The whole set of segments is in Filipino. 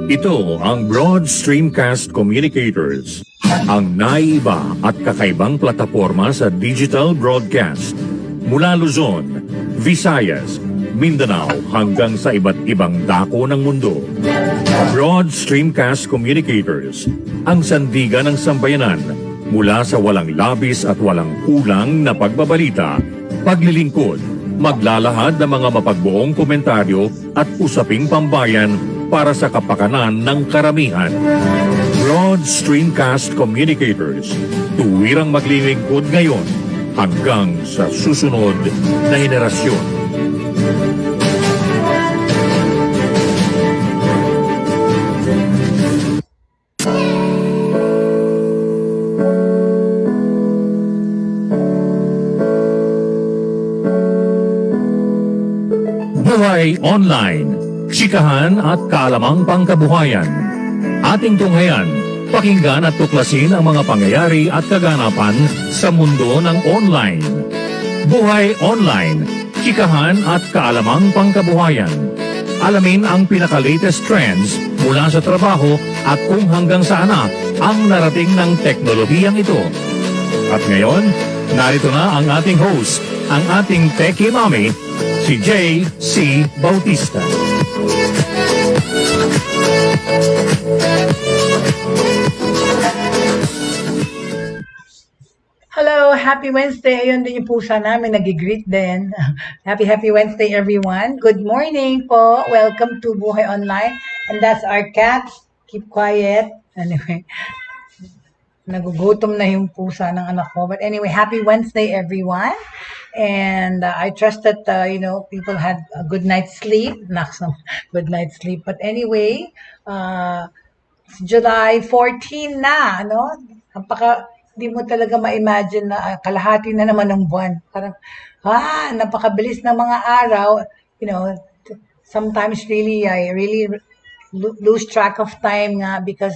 Ito ang Broad Streamcast Communicators, ang naiiba at kakaibang plataporma sa digital broadcast. Mula Luzon, Visayas, Mindanao hanggang sa iba't ibang dako ng mundo. Broad Streamcast Communicators, ang sandigan ng sambayanan mula sa walang labis at walang kulang na pagbabalita, paglilingkod, maglalahad ng mga mapagbuong komentaryo at usaping pambayan para sa kapakanan ng karamihan. Broad Streamcast Communicators, tuwirang maglilingkod ngayon hanggang sa susunod na henerasyon. Buhay Online, chikahan at kaalamang pangkabuhayan. Ating tunghayan, pakinggan at tuklasin ang mga pangyayari at kaganapan sa mundo ng online. Buhay Online, chikahan at kaalamang pangkabuhayan. Alamin ang pinaka-latest trends mula sa trabaho at kung hanggang saan na ang narating ng teknolohiyang ito. At ngayon, narito na ang ating host, ang ating TechieMommy, si J.C. Bautista. Hello, happy Wednesday. Ayun din yung pusa namin, nag-greet din. Happy Wednesday, everyone. Good morning po. Welcome to Buhay Online. And that's our cats. Keep quiet. Anyway, nagugutom na yung pusa ng anak ko. But anyway, happy Wednesday, everyone. And I trust that, people had a good night's sleep. Not some good night's sleep. But anyway, July 14 na, no? Hindi mo talaga ma-imagine na kalahati na naman ng buwan. Parang, napakabilis ng mga araw. Sometimes really, I really lose track of time nga because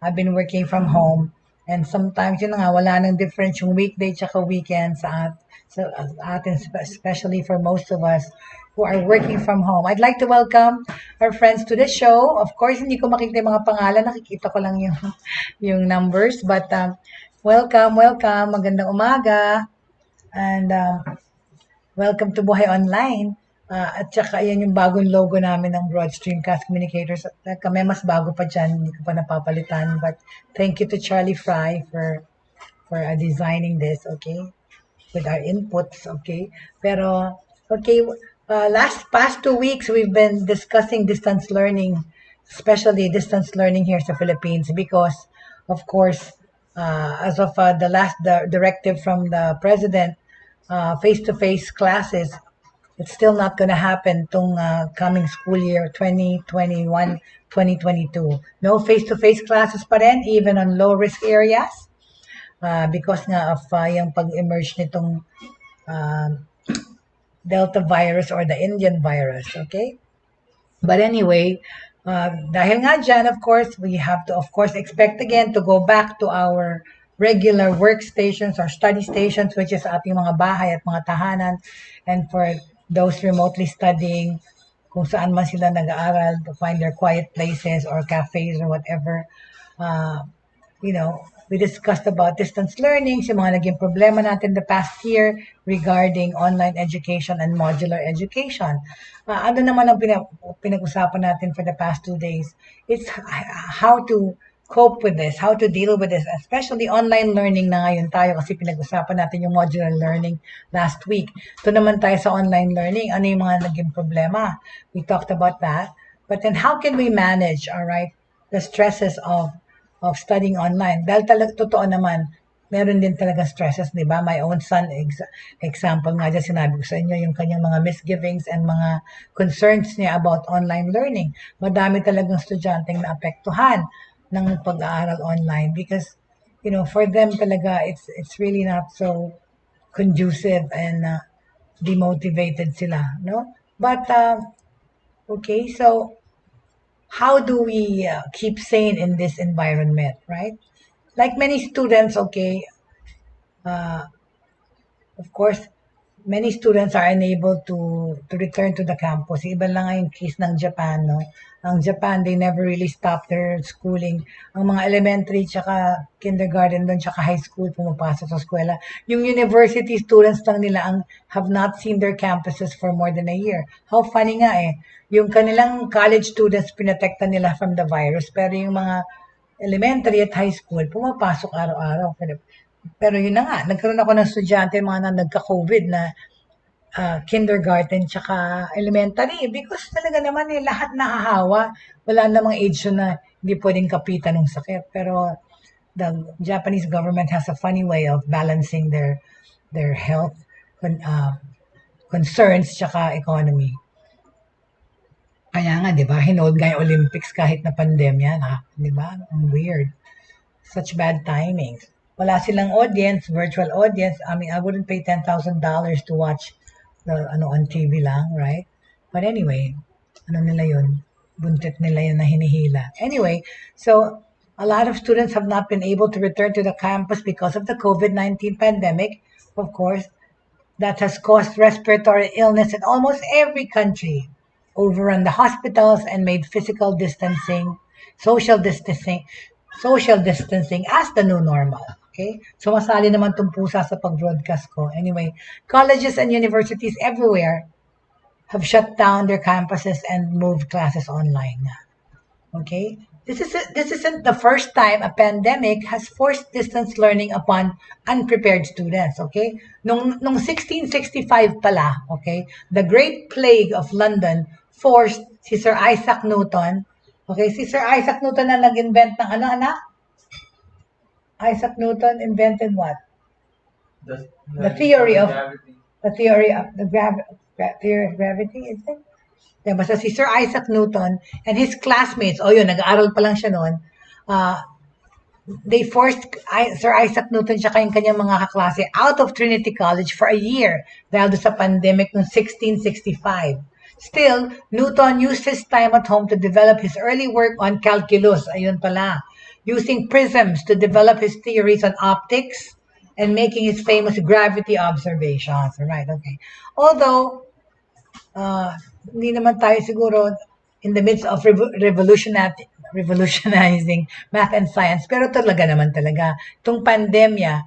I've been working from home. And sometimes, wala nang difference yung weekday tsaka weekend sa atin, especially for most of us who are working from home. I'd like to welcome our friends to the show. Of course, hindi ko makikita yung mga pangalan. Nakikita ko lang yung numbers. But welcome. Magandang umaga. And welcome to Buhay Online. At saka yan yung bagong logo namin ng Broad Streamcast Communicators. Kami mas bago pa dyan. Hindi ko pa napapalitan. But thank you to Charlie Fry for designing this, okay? With our inputs, okay? Pero, okay, past 2 weeks, we've been discussing distance learning, especially distance learning here sa Philippines because, of course, as of the last directive from the president, face-to-face classes, it's still not going to happen tong coming school year 2021-2022. No face-to-face classes pa rin, even on low-risk areas. Because nga of yung pag-emerge nitong Delta virus or the Indian virus, okay? But anyway, dahil nga dyan, of course, we have to, of course, expect again to go back to our regular workstations or study stations, which is ating mga bahay at mga tahanan. And for those remotely studying, kung saan man sila nag-aaral, to find their quiet places or cafes or whatever, we discussed about distance learning, yung mga naging problema natin the past year regarding online education and modular education. Ano naman ang pinag-usapan natin for the past 2 days? It's how to cope with this, how to deal with this, especially online learning na ngayon tayo kasi pinag-usapan natin yung modular learning last week. Ito naman tayo sa online learning, ano yung mga naging problema? We talked about that. But then how can we manage, all right, the stresses of studying online. Dahil talaga, totoo naman, meron din talaga stresses, di ba? My own son, example nga dyan, sinabi ko sa inyo, yung kanyang mga misgivings and mga concerns niya about online learning. Madami talagang estudyanteng naapektuhan ng pag-aaral online because, for them talaga, it's really not so conducive and demotivated sila, no? But, okay, so, how do we keep sane in this environment, right? Like many students, okay, of course, many students are unable to return to the campus. Iba lang ang case ng Japan, no? Ang Japan, they never really stopped their schooling. Ang mga elementary tsaka kindergarten doon tsaka high school pumapasok sa eskwela. Yung university students lang nila ang have not seen their campuses for more than a year. How funny nga eh. Yung kanilang college students pinotektan nila from the virus, pero yung mga elementary at high school pumapasok araw-araw. Pero yun na nga, nagkaroon ako ng estudyante mga na nagka-COVID na kindergarten tsaka elementary because talaga naman lahat nahahawa. Wala namang age yun na hindi pwedeng kapitan ng sakit. Pero the Japanese government has a funny way of balancing their health concerns tsaka economy. Kaya nga, di ba, hinold nga yung Olympics kahit na pandemya. Di ba? Ang weird. Such bad timings. Wala silang audience, virtual audience. I mean, I wouldn't pay $10,000 to watch on TV lang, right? But anyway, ano nila yun? Buntit nila yun na hinihila. Anyway, so a lot of students have not been able to return to the campus because of the COVID-19 pandemic. Of course, that has caused respiratory illness in almost every country, overrun the hospitals, and made social distancing as the new normal. Okay? So, masali naman itong pusa sa pag-broadcast ko. Anyway, colleges and universities everywhere have shut down their campuses and moved classes online. Okay? This isn't the first time a pandemic has forced distance learning upon unprepared students. Okay? Nung 1665 pala, okay, the Great Plague of London forced si Sir Isaac Newton. Okay, si Sir Isaac Newton na nag-invent ng ano, anak? Isaac Newton invented what? The theory of gravity, is it? Yeah, basta si Sir Isaac Newton and his classmates, yun, nag-aaral pa lang siya noon, they forced Sir Isaac Newton tsaka yung kanyang mga kaklase out of Trinity College for a year dahil sa pandemic noong 1665. Still, Newton used his time at home to develop his early work on calculus, ayun pala, using prisms to develop his theories on optics and making his famous gravity observations. Right, okay. Although, hindi naman tayo siguro in the midst of revolutionizing math and science, pero talaga itong pandemya,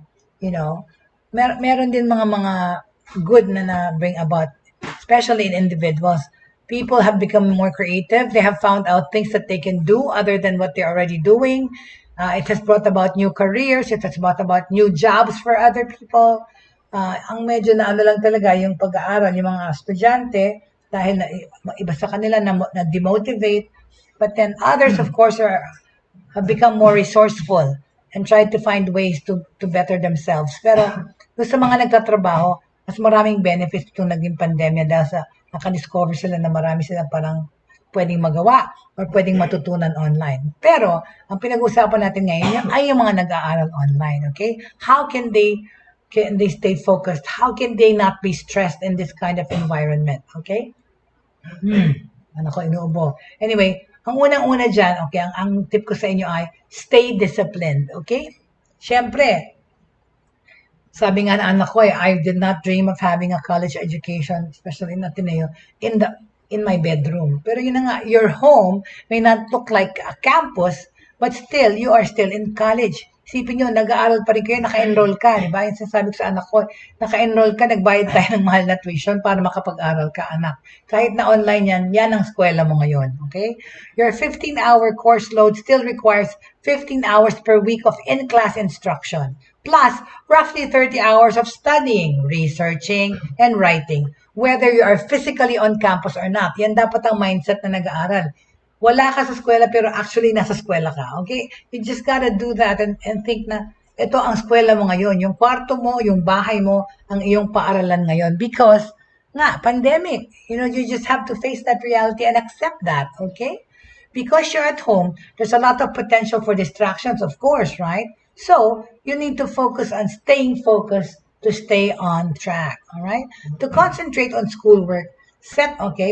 meron din mga good na bring about, especially in individuals. People have become more creative. They have found out things that they can do other than what they're already doing. It has brought about new careers. It has brought about new jobs for other people. Ang medyo na lang talaga yung pag-aaral, yung mga estudyante, dahil iba sa kanila na demotivate. But then others, of course, have become more resourceful and try to find ways to better themselves. Pero sa mga nagtatrabaho, mas maraming benefits itong naging pandemya dahil sa nakadiscover sila na marami silang parang pwedeng magawa or pwedeng matutunan online. Pero, ang pinag-usapan natin ngayon ay yung mga nag-aaral online, okay? How can they stay focused? How can they not be stressed in this kind of environment, okay? Ano ko, inuubo. Anyway, ang unang-una dyan, okay, ang tip ko sa inyo ay stay disciplined, okay? Siyempre, sabi nga na anak ko I did not dream of having a college education, especially in Ateneo, in my bedroom. Pero yun na nga, your home may not look like a campus, but still, you are still in college. Isipin nyo, nag-aaral pa rin kayo, naka-enroll ka, di ba? Yung sinasabi ko sa anak ko, naka-enroll ka, nagbayad tayo ng mahal na tuition para makapag-aral ka, anak. Kahit na online yan ang eskwela mo ngayon, okay? Your 15-hour course load still requires 15 hours per week of in-class instruction, plus roughly 30 hours of studying, researching, and writing, whether you are physically on campus or not. Yan dapat ang mindset na nag-aaral. Wala ka sa eskwela pero actually nasa eskwela ka. Okay? You just gotta do that and think na ito ang eskwela mo ngayon. Yung kwarto mo, yung bahay mo, ang iyong paaralan ngayon. Because, pandemic. You just have to face that reality and accept that. Okay? Because you're at home, there's a lot of potential for distractions, of course, right? So, you need to focus on staying focused to stay on track. All right? To concentrate on schoolwork,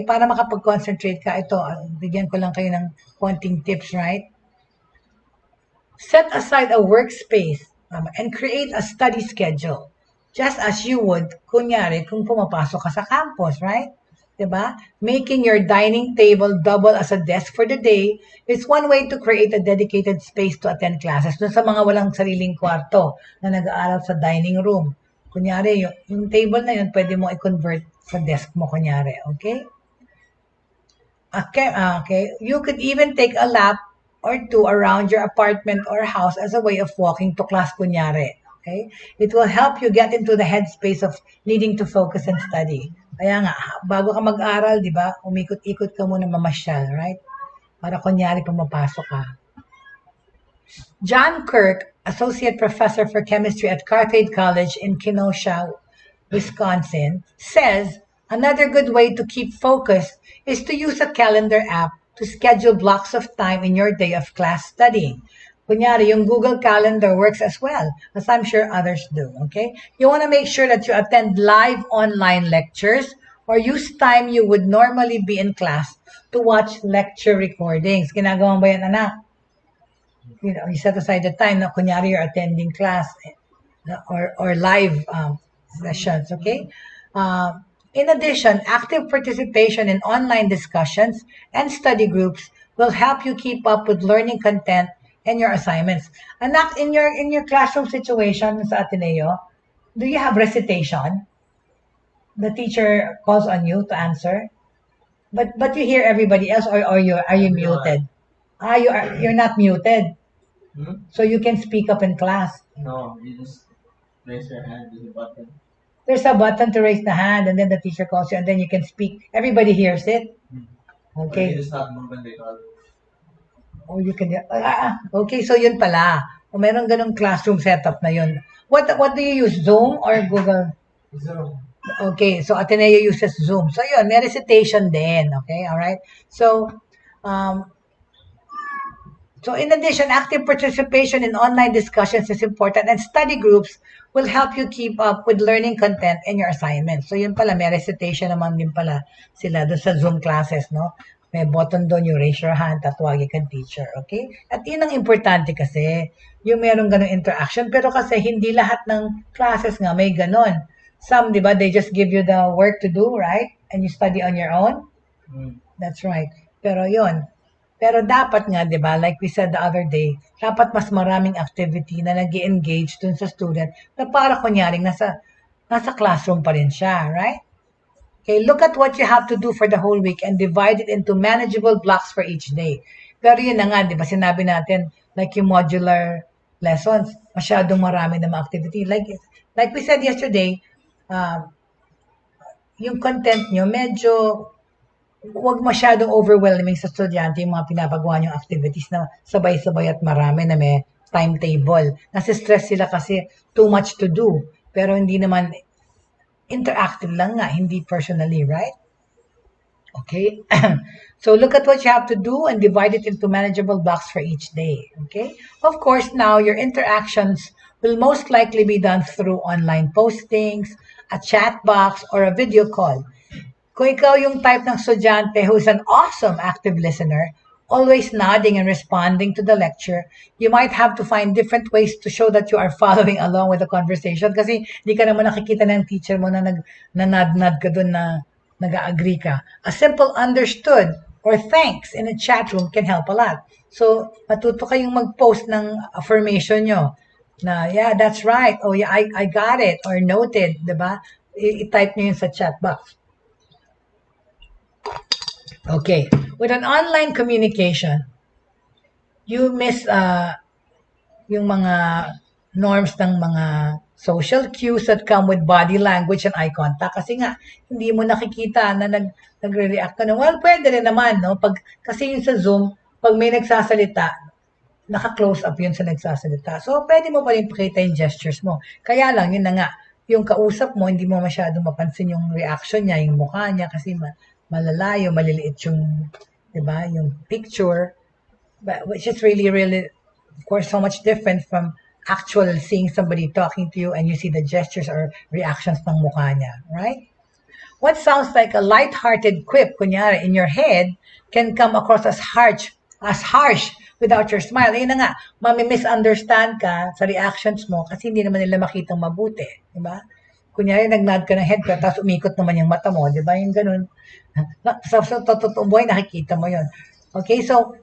para makapag-concentrate ka, ito, bigyan ko lang kayo ng konting tips, right? Set aside a workspace and create a study schedule. just as you would, kunyari, kung pumapasok ka sa campus, right? Diba? Making your dining table double as a desk for the day is one way to create a dedicated space to attend classes. Doon sa mga walang sariling kwarto na nag-aaral sa dining room. Kunyari, yung table na yun, pwede mo i-convert sa desk mo, kunyari. Okay? Okay. You could even take a lap or two around your apartment or house as a way of walking to class, kunyari. Okay? It will help you get into the headspace of needing to focus and study. Kaya nga, bago ka mag-aral, di ba, umikot-ikot ka muna mamasyal, right? Para kunyari pumapasok ka. John Kirk, Associate Professor for Chemistry at Carthage College in Kenosha, Wisconsin, says another good way to keep focused is to use a calendar app to schedule blocks of time in your day of class studying. Kunyari, yung Google Calendar works as well, as I'm sure others do, okay? You want to make sure that you attend live online lectures or use time you would normally be in class to watch lecture recordings. Ginagawa ba yan, anak? You know, you set aside the time na kunyari you're attending class or live sessions, okay? In addition, active participation in online discussions and study groups will help you keep up with learning content and your assignments. Anak, in your classroom situation sa Ateneo, do you have recitation? The teacher calls on you to answer, but you hear everybody else, or are you muted? You're not muted, so you can speak up in class. No, you just raise your hand. There's a button. There's a button to raise the hand, and then the teacher calls you, and then you can speak. Everybody hears it. Okay. You just not move when they call. Oh, you can. Okay, so yun pala. O meron ganung classroom setup na yun. What do you use? Zoom or Google? Zoom. Okay, so Ateneo uses Zoom. So yun, may recitation din. Okay, all right. So in addition, active participation in online discussions is important, and study groups will help you keep up with learning content and your assignments. So yun pala, may recitation naman din pala sila doon sa Zoom classes, no? May button doon, you raise your hand, tatawagin kang teacher, okay? At yun ang importante kasi, yung meron ganun interaction, pero kasi hindi lahat ng classes nga may ganun. Some, di ba, they just give you the work to do, right? And you study on your own. That's right. Pero yun. Pero dapat nga, di ba, like we said the other day, dapat mas maraming activity na nag-engage dun sa student na para kunyaring nasa classroom pa rin siya, right? Okay, look at what you have to do for the whole week and divide it into manageable blocks for each day. Pero yun na nga, di ba, sinabi natin, like yung modular lessons, masyadong marami na mga activity. Like we said yesterday, yung content nyo, medyo huwag masyadong overwhelming sa estudyante yung mga pinapagawa yung activities na sabay-sabay at marami na may timetable. Nasi-stress sila kasi too much to do. Pero hindi naman interactive lang nga, hindi personally, right? Okay? So look at what you have to do and divide it into manageable blocks for each day. Okay? Of course, now your interactions will most likely be done through online postings, a chat box, or a video call. Kung ikaw yung type ng estudyante who's an awesome active listener, always nodding and responding to the lecture, you might have to find different ways to show that you are following along with the conversation kasi di ka naman nakikita ng teacher mo na nag-nod ka dun na nag-agree ka. A simple understood or thanks in a chat room can help a lot. So, matuto kayong mag-post ng affirmation nyo na, yeah, that's right. Oh, yeah, I got it. Or noted, di ba? I-type nyo yun sa chat box. Okay. With an online communication, you miss yung mga norms ng mga social cues that come with body language and eye contact. Kasi nga, hindi mo nakikita na nagre-react ka na. Well, pwede rin naman, no? Kasi yung sa Zoom, pag may nagsasalita, naka-close up yun sa nagsasalita. So, pwede mo pa rin pakita yung gestures mo. Kaya lang, yun na nga, yung kausap mo, hindi mo masyadong mapansin yung reaction niya, yung mukha niya, kasi malalayo, maliliit yung, di ba, yung picture, but, which is really, really, of course, so much different from actual seeing somebody talking to you and you see the gestures or reactions ng mukha niya, right? What sounds like a light-hearted quip, kunyari, in your head, can come across as harsh without your smile. Ayun na nga, mami-misunderstand ka sa reactions mo kasi hindi naman nila makitang mabuti, di ba? kunyari nag-nod ka ng head ka, tapos umikot naman yung mata mo, di ba? Yung ganun. Sa totoong buhay, nakikita mo yon. Okay, so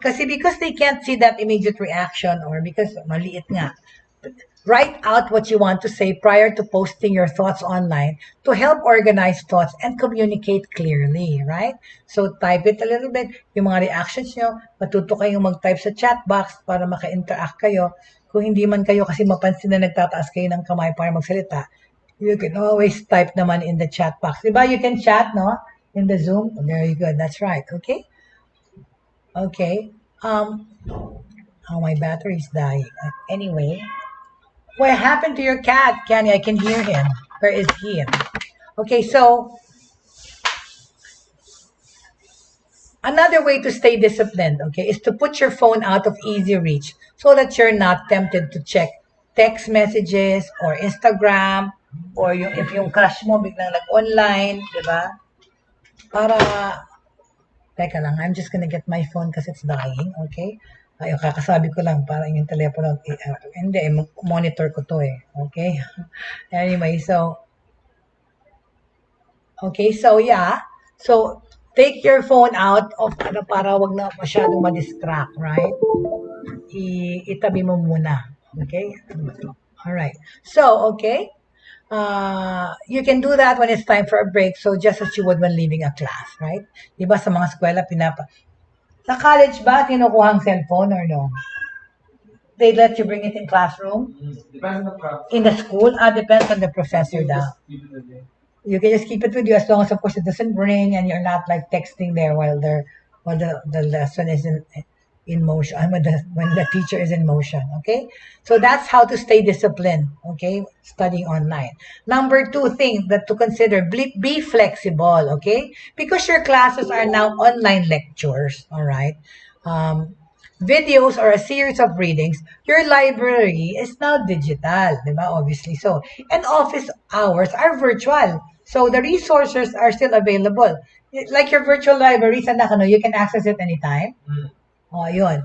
kasi because they can't see that immediate reaction or because maliit nga, write out what you want to say prior to posting your thoughts online to help organize thoughts and communicate clearly, right? So type it a little bit, yung mga reactions nyo, matuto kayong mag-type sa chat box para maka-interact kayo. Kung hindi man kayo kasi mapansin na nagtataas kayo ng kamay para magsalita, you can always type naman in the chat box. Diba? You can chat, no? In the Zoom. Very good. That's right. Okay? Okay. Oh, my battery is dying. Anyway. What happened to your cat, Kenny? I can hear him. Where is he? Okay, so another way to stay disciplined, okay, is to put your phone out of easy reach so that you're not tempted to check text messages or Instagram or if yung crush mo biglang nag-online, di ba? Para, teka lang, I'm just gonna get my phone kasi it's dying, okay? Ayun, kakasabi ko lang, parang yung telepono, hindi, monitor ko to eh, okay? Anyway, so yeah, so take your phone out of, para wag na masyadong ma-distract, right? Itabi mo muna, okay? Alright, so, okay, you can do that when it's time for a break, so just as you would when leaving a class, right? Diba sa mga eskwela, sa college ba, kinukuha ang cellphone or no? They let you bring it in classroom? Depends on the prof. In the school? Depends on the professor daw. You can just keep it with you as long as, of course, it doesn't ring and you're not like texting there while the lesson is in motion, when the teacher is in motion, okay? So that's how to stay disciplined, okay? Studying online. Number 2 thing that to consider, be flexible, okay? Because your classes are now online lectures, all right? Videos or a series of readings, your library is now digital, diba? Obviously so. And office hours are virtual. So the resources are still available. Like your virtual library, you can access it anytime. O, yun.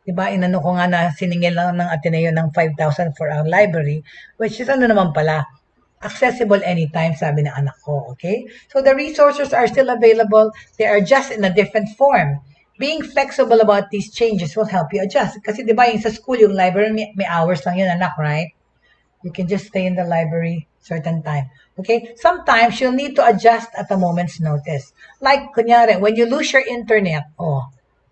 Diba, inano ko nga na siningil lang ng Ateneo ng 5,000 for our library, which is naman pala, accessible anytime, sabi ng anak ko, okay? So the resources are still available. They are just in a different form. Being flexible about these changes will help you adjust. Kasi diba, yung sa school, yung library, may hours lang yun, anak, right? You can just stay in the library certain time. Okay? Sometimes you'll need to adjust at a moment's notice. Like, kunyari, when you lose your internet,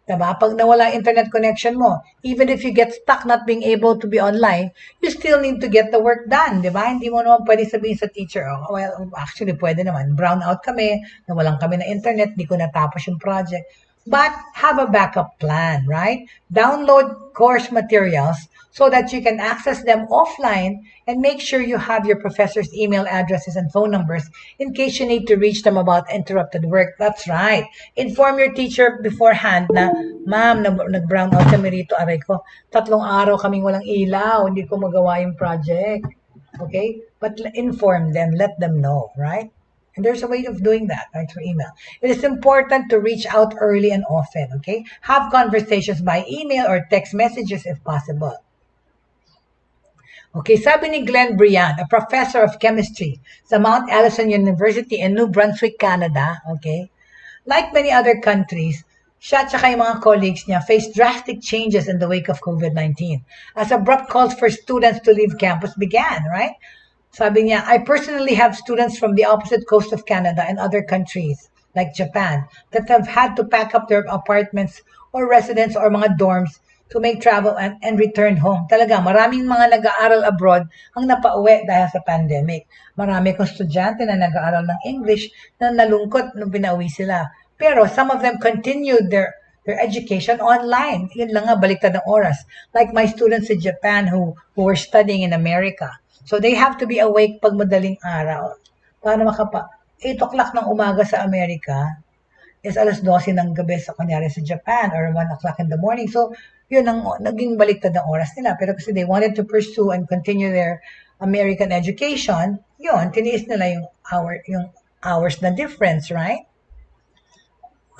diba? Pag nawala internet connection mo, even if you get stuck not being able to be online, you still need to get the work done, diba? Hindi mo naman pwede sabihin sa teacher, well, actually pwede naman. Brown out kami, nawalan kami ng internet, di ko natapos yung project. But have a backup plan, right? Download course materials so that you can access them offline and make sure you have your professor's email addresses and phone numbers in case you need to reach them about interrupted work. That's right. Inform your teacher beforehand na, ma'am, nag-brown out kami rito, aray ko. 3 araw kaming walang ilaw, hindi ko magawa yung project. Okay? But inform them, let them know, right? And there's a way of doing that, right, through email. It is important to reach out early and often, okay? Have conversations by email or text messages if possible. Okay, sabi ni Glenn Briand, a professor of chemistry sa Mount Allison University in New Brunswick, Canada, okay? Like many other countries, siya at yung mga colleagues niya faced drastic changes in the wake of COVID-19 as abrupt calls for students to leave campus began, right? Sabi niya, I personally have students from the opposite coast of Canada and other countries like Japan that have had to pack up their apartments or residence or mga dorms to make travel and return home. Talaga, maraming mga nag-aaral abroad ang napauwi dahil sa pandemic. Marami kong estudyante na nag-aaral ng English na nalungkot nung pinauwi sila. Pero some of them continued their education online. Yun lang nga, baliktad ng oras. Like my students in Japan who were studying in America. So they have to be awake pag madaling araw. Para 8 o'clock ng umaga sa Amerika is alas 12 ng gabi sa kunyari sa Japan or 1 o'clock in the morning. So yun ang naging baliktad ng oras nila. Pero kasi they wanted to pursue and continue their American education, yun, tiniis nila yung hours na difference, right?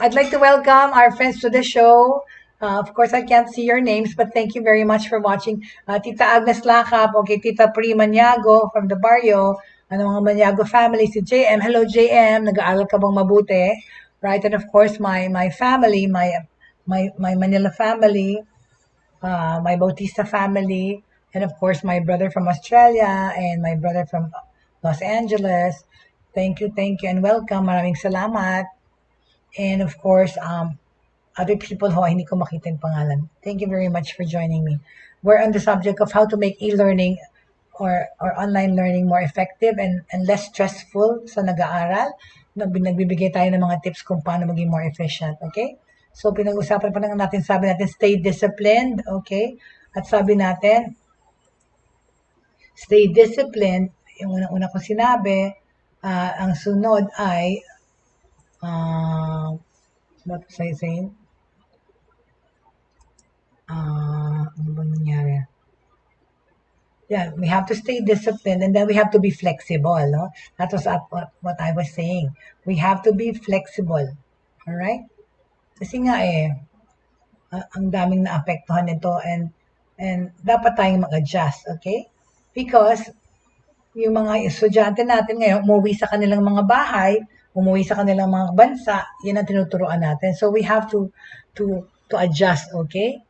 I'd like to welcome our friends to the show. Of course, I can't see your names, but thank you very much for watching. Tita Agnes Lakap, okay, Tita Pri Maniago from the Barrio, Ano mga Maniago family, si JM. Hello JM, nag-aaral ka bang mabuti? Right, and of course my family, my Manila family, my Bautista family, and of course my brother from Australia and my brother from Los Angeles. Thank you, and welcome. Maraming salamat. And of course, other people who hindi ko makita yung pangalan. Thank you very much for joining me. We're on the subject of how to make e-learning or online learning more effective and less stressful sa nag-aaral. Nagbibigay tayo ng mga tips kung paano maging more efficient, okay? So, pinag-usapan pa lang natin, sabi natin, stay disciplined, okay? At sabi natin, stay disciplined, yung unang-una ko sinabi, ang sunod ay, what was I saying? Ano ba nangyari? Yeah, we have to stay disciplined and then we have to be flexible, no? That was what I was saying. We have to be flexible. All right? Kasi nga ang daming naapektuhan nito and dapat tayong mag-adjust, okay? Because yung mga estudyante natin ngayon, umuwi sa kanilang mga bahay, umuwi sa kanilang mga bansa, yan ang tinuturuan natin. So we have to adjust, okay?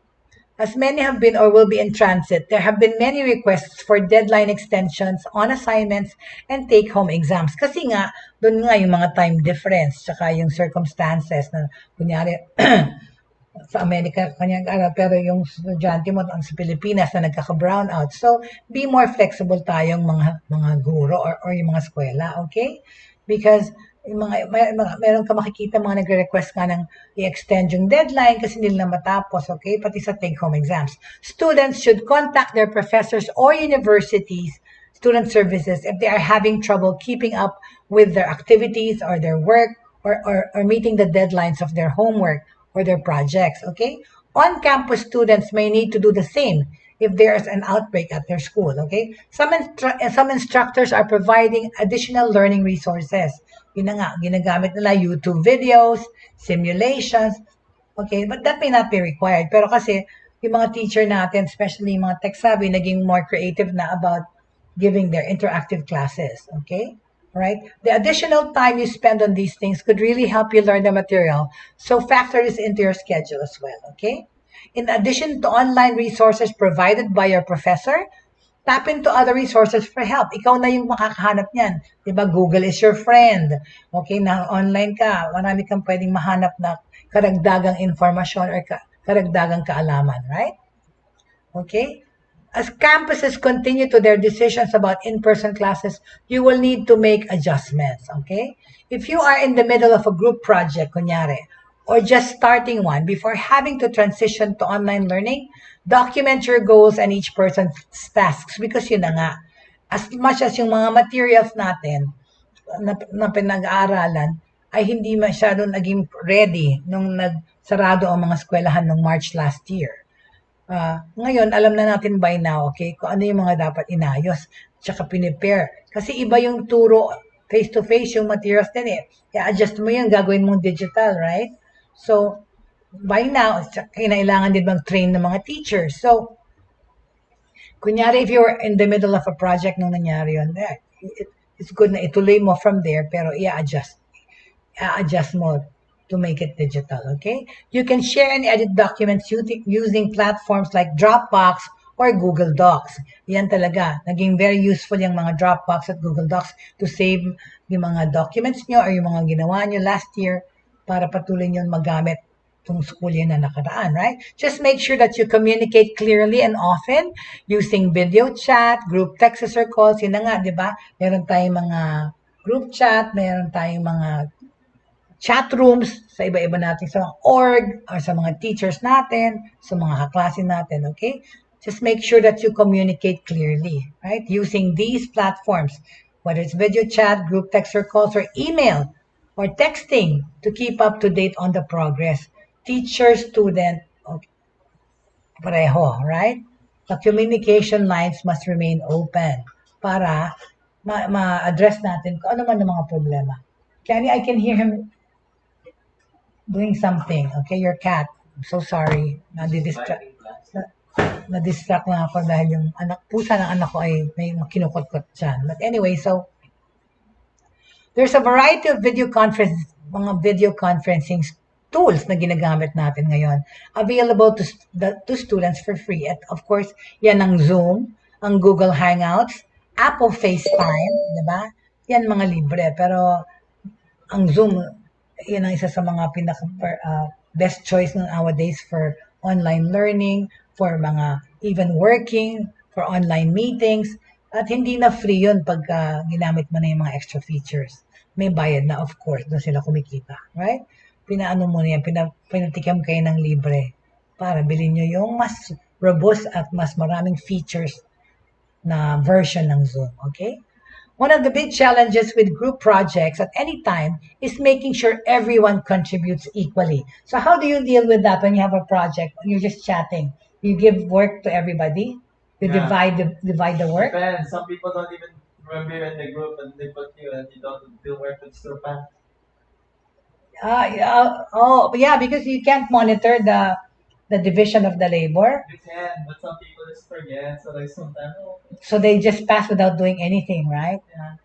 As many have been or will be in transit, there have been many requests for deadline extensions on assignments and take-home exams. Kasi nga, doon nga yung mga time difference, tsaka yung circumstances na, kunyari, sa Amerika, kanyang aral, pero yung estudyante mo sa Pilipinas na nagkaka-brown out. So, be more flexible tayong mga guro or yung mga eskwela, okay? Because yung meron ka makikita mga nagre-request nga ng i-extend yung deadline kasi hindi na matapos, okay? Pati sa take-home exams. Students should contact their professors or universities, student services, if they are having trouble keeping up with their activities or their work or meeting the deadlines of their homework or their projects, okay? On-campus students may need to do the same if there is an outbreak at their school, okay? Some instructors are providing additional learning resources. Yun na nga, ginagamit nila YouTube videos, simulations, okay? But that may not be required. Pero kasi, yung mga teacher natin, especially yung mga tech-savvy, naging more creative na about giving their interactive classes, okay? Right? The additional time you spend on these things could really help you learn the material. So factor this into your schedule as well, okay? In addition to online resources provided by your professor, tap into other resources for help. Ikaw na yung makakahanap niyan. Diba? Google is your friend. Okay, na online ka. Marami kang pwedeng mahanap na karagdagang informasyon or karagdagang kaalaman, right? Okay? As campuses continue to their decisions about in-person classes, you will need to make adjustments, okay? If you are in the middle of a group project, kunyari, or just starting one, before having to transition to online learning, document your goals and each person's tasks because yun na nga, as much as yung mga materials natin na pinag-aaralan ay hindi masyado naging ready nung nagsarado ang mga eskwelahan nung March last year. Ngayon, alam na natin by now, okay, kung ano yung mga dapat inayos, tsaka pinipare. Kasi iba yung turo, face-to-face yung materials din eh. Kaya adjust mo yan, gagawin mong digital, right? So, by now, kailangan din mag-train ng mga teachers. So, kunyari, if you're in the middle of a project nung nangyari yun, it's good na ituloy mo from there, pero i-adjust mo to make it digital, okay? You can share and edit documents using platforms like Dropbox or Google Docs. Yan talaga. Naging very useful yung mga Dropbox at Google Docs to save yung mga documents nyo or yung mga ginawa nyo last year para patuloy nyo magamit itong school year na nakaraan, right? Just make sure that you communicate clearly and often using video chat, group texts or calls. Yun na nga, di ba? Meron tayong mga group chat, meron tayong mga chat rooms sa iba-iba natin sa mga org or sa mga teachers natin, sa mga kaklase natin, okay? Just make sure that you communicate clearly, right? Using these platforms, whether it's video chat, group text or calls, or email, or texting to keep up to date on the progress. Teacher, student, okay, pareho, right? The communication lines must remain open para ma-address natin kung ano man ang mga problema. Kenny, I can hear him doing something. Okay, your cat. I'm so sorry. Na-distract lang ako dahil yung pusa ng anak ko ay may kinukot-kot dyan. But anyway, so There's a variety of mga video conferencing tools na ginagamit natin ngayon available to students for free. At of course, yan ang Zoom, ang Google Hangouts, Apple FaceTime, di ba? Yan mga libre. Pero ang Zoom, yun ang isa sa mga best choice nowadays for online learning, for mga even working, for online meetings. At hindi na free yun pag ginamit mo na yung mga extra features. May bayad na, of course, doon sila kumikita. Right? Pinaano mo na yan, pinatikim kayo ng libre para bilhin nyo yung mas robust at mas maraming features na version ng Zoom. Okay? One of the big challenges with group projects at any time is making sure everyone contributes equally. So how do you deal with that when you have a project, when you're just chatting? You give work to everybody? You divide the work? Depends. Some people don't even remember in the group and they put you and you don't do work with still fast. Yeah, because you can't monitor the division of the labor. You can, but some people just forget. So like sometimes, So they just pass without doing anything, right? yeah.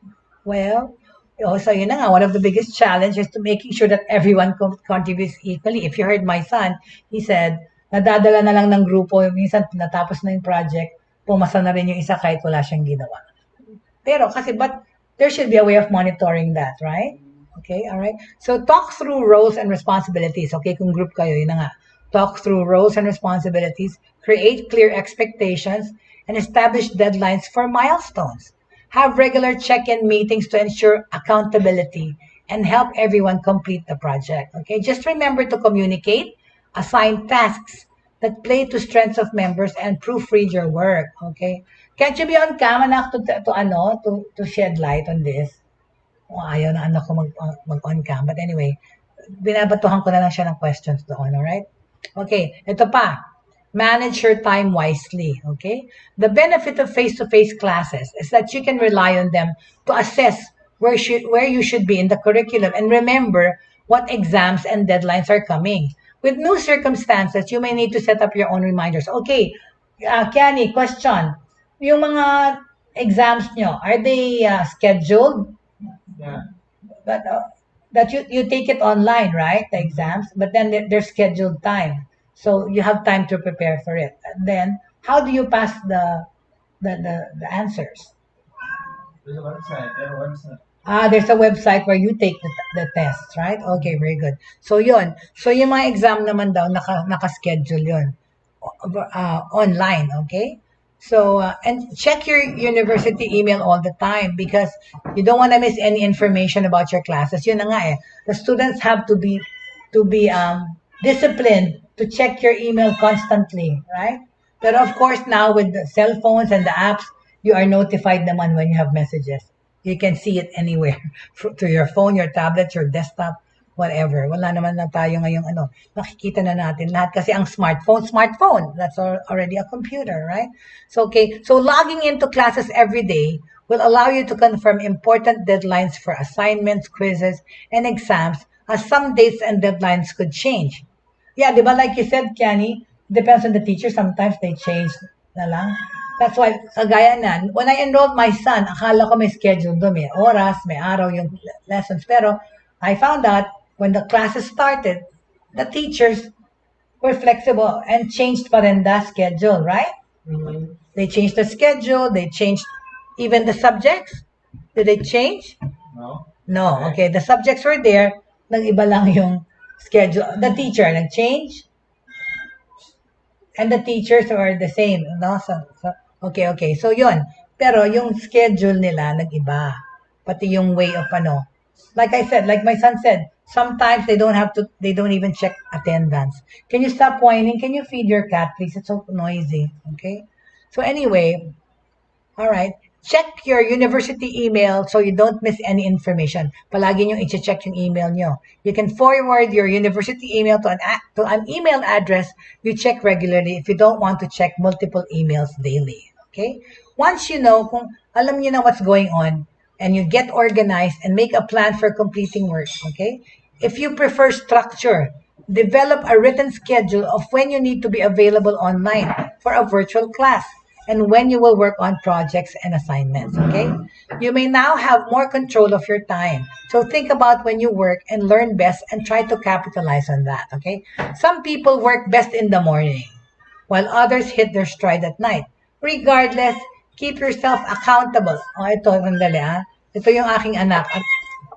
Well, so yun na nga, one of the biggest challenges to making sure that everyone contributes equally. If you heard my son, he said, nadadala na lang ng grupo, minsan natapos na yung project, pumasa na rin yung isa kahit wala siyang ginawa. Pero but there should be a way of monitoring that, right? Okay, all right. So talk through roles and responsibilities. Okay, kung group kayo, yun na nga. Talk through roles and responsibilities, create clear expectations, and establish deadlines for milestones. Have regular check-in meetings to ensure accountability and help everyone complete the project. Okay, just remember to communicate, assign tasks that play to strengths of members, and proofread your work. Okay, can't you be on cam, anak, to shed light on this? Ayaw na anak ko mag-on cam. But anyway, binabatuhan ko na lang siya ng questions doon, alright? Okay, ito pa. Manage your time wisely, okay? The benefit of face-to-face classes is that you can rely on them to assess where you should be in the curriculum and remember what exams and deadlines are coming. With new circumstances, you may need to set up your own reminders. Okay, Kiani, question. Yung mga exams nyo, are they scheduled? Yeah. But that you take it online, right? The exams, but then there's scheduled time, so you have time to prepare for it. And then, how do you pass the answers? There's a website. There's a website where you take the tests, right? Okay, very good. So yun. So yung mga exam naman daw naka-schedule yun online, okay? So, and check your university email all the time because you don't want to miss any information about your classes. Yun na nga eh. The students have to be disciplined to check your email constantly, right? But of course, now with the cell phones and the apps, you are notified naman when you have messages. You can see it anywhere through your phone, your tablet, your desktop, whatever. Wala naman na tayo ngayong nakikita na natin lahat kasi ang smartphone, that's already a computer, right? So, okay, so logging into classes every day will allow you to confirm important deadlines for assignments, quizzes, and exams as some dates and deadlines could change. Yeah, di ba, like you said, Kiani, depends on the teacher. Sometimes they change na lang. That's why, kagaya na, when I enrolled my son, akala ko may schedule doon, may oras, may araw yung lessons. Pero I found out when the classes started, the teachers were flexible and changed pa rin the schedule, right? Mm-hmm. They changed the schedule, they changed even the subjects. Did they change? No. No, okay. The subjects were there, nag-iba lang yung schedule. The teacher nag-change, and the teachers were the same, no? So okay. So yun. Pero yung schedule nila nag-iba. Pati yung way of like I said, like my son said, sometimes they don't even check attendance. Can you stop whining? Can you feed your cat, please? It's so noisy. Okay? So anyway, all right. Check your university email so you don't miss any information. Palagi nyo i-check yung email nyo. You can forward your university email to an email address you check regularly if you don't want to check multiple emails daily. Okay? Once you know, kung alam nyo na what's going on, and you get organized and make a plan for completing work, okay? If you prefer structure, develop a written schedule of when you need to be available online for a virtual class. and when you will work on projects and assignments, okay? You may now have more control of your time. So think about when you work and learn best and try to capitalize on that, okay? Some people work best in the morning, while others hit their stride at night. Regardless, keep yourself accountable. O, ito, sandali ah. Ito yung aking anak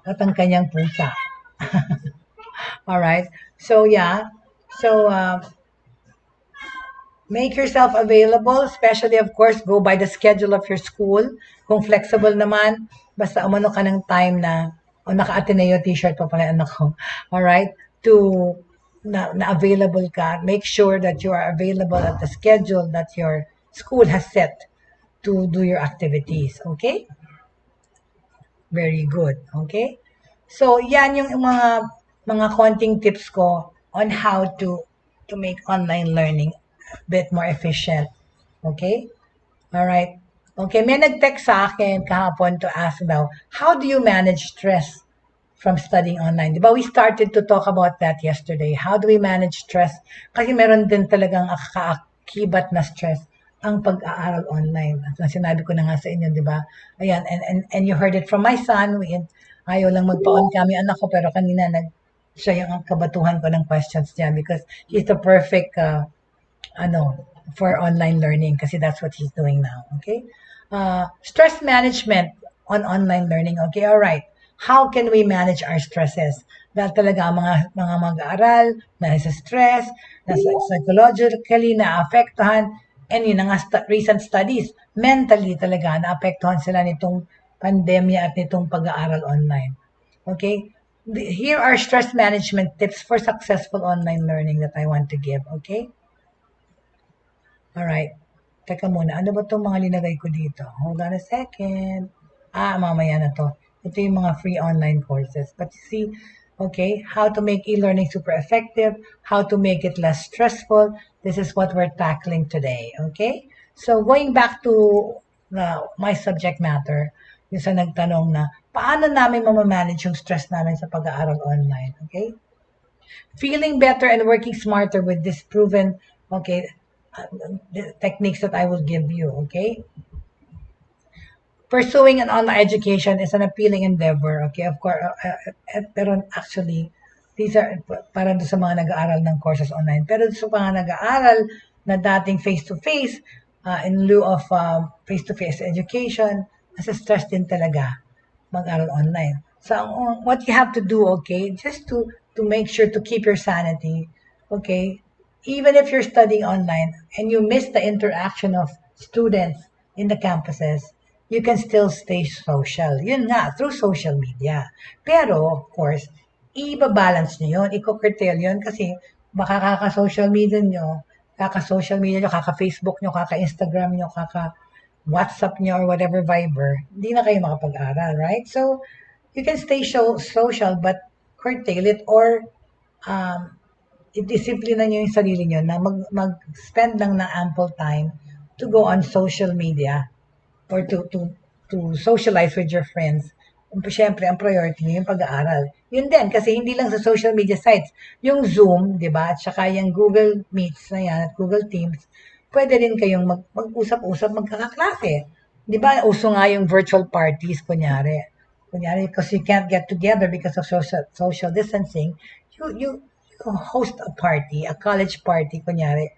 at ang kanyang pusa. Alright? So, yeah. So, make yourself available, especially, of course, go by the schedule of your school. Kung flexible naman, basta umano ka ng time na, o naka-Ateneo t-shirt pa pala anak ko. Alright? Na available ka. Make sure that you are available at the schedule that your school has set to do your activities. Okay? Very good. Okay? So, yan yung mga konting tips ko on how to make online learning a bit more efficient. Okay? Alright. Okay, may nag-text sa akin kahapon to ask daw, how do you manage stress from studying online? Diba, we started to talk about that yesterday. How do we manage stress? Kasi meron din talagang kaakibat na stress ang pag-aaral online. At sinabi ko na nga sa inyo, di ba? Ayan, and you heard it from my son. Ayaw lang magpa-on kami anak ko, pero kanina siya yung kabatuhan ko ng questions niya because he's the perfect for online learning kasi that's what he's doing now. Okay? Stress management on online learning. Okay, all right. How can we manage our stresses? Dahil talaga mga mag-aaral na nasa stress, na psychologically na-apektuhan, and yun nga recent studies, mentally talaga na-apektuhan sila nitong pandemya at nitong pag-aaral online. Okay? Here are stress management tips for successful online learning that I want to give. Okay? Alright. Teka muna, ano ba itong mga linagay ko dito? Hold on a second. Mamaya na to. Ito yung mga free online courses. But you see, okay, how to make e-learning super effective, how to make it less stressful. This is what we're tackling today, okay? So going back to my subject matter, yung sa nagtanong na, paano namin mamamanage yung stress namin sa pag-aaral online, okay? Feeling better and working smarter with this proven, okay, the techniques that I will give you, okay? Pursuing an online education is an appealing endeavor, okay? Of course, pero actually, these are para sa mga nag-aaral ng courses online. Pero sa mga nag-aaral na dating face-to-face, in lieu of face-to-face education, nasa stress din talaga mag-aral online. So, what you have to do, okay, just to make sure to keep your sanity, okay, even if you're studying online and you miss the interaction of students in the campuses, you can still stay social. Yun nga, through social media. Pero, of course, i-balance nyo yun, i-curtail yun kasi baka kaka-social media nyo, kaka-Facebook nyo, kaka-Instagram nyo, kaka-WhatsApp nyo, or whatever Viber, hindi na kayo makapag-aral, right? So, you can stay social but curtail it or i-discipline nyo yung sarili nyo na mag-spend lang ng ample time to go on social media or to socialize with your friends. Siyempre, ang priority nyo yung pag-aaral. Yun din, kasi hindi lang sa social media sites. Yung Zoom, di ba, at saka yung Google Meets na yan, at Google Teams, pwede rin kayong mag-usap-usap, magkakaklase. Di ba, uso nga yung virtual parties, kunyari, because you can't get together because of social distancing, you host a party, a college party, kunyari,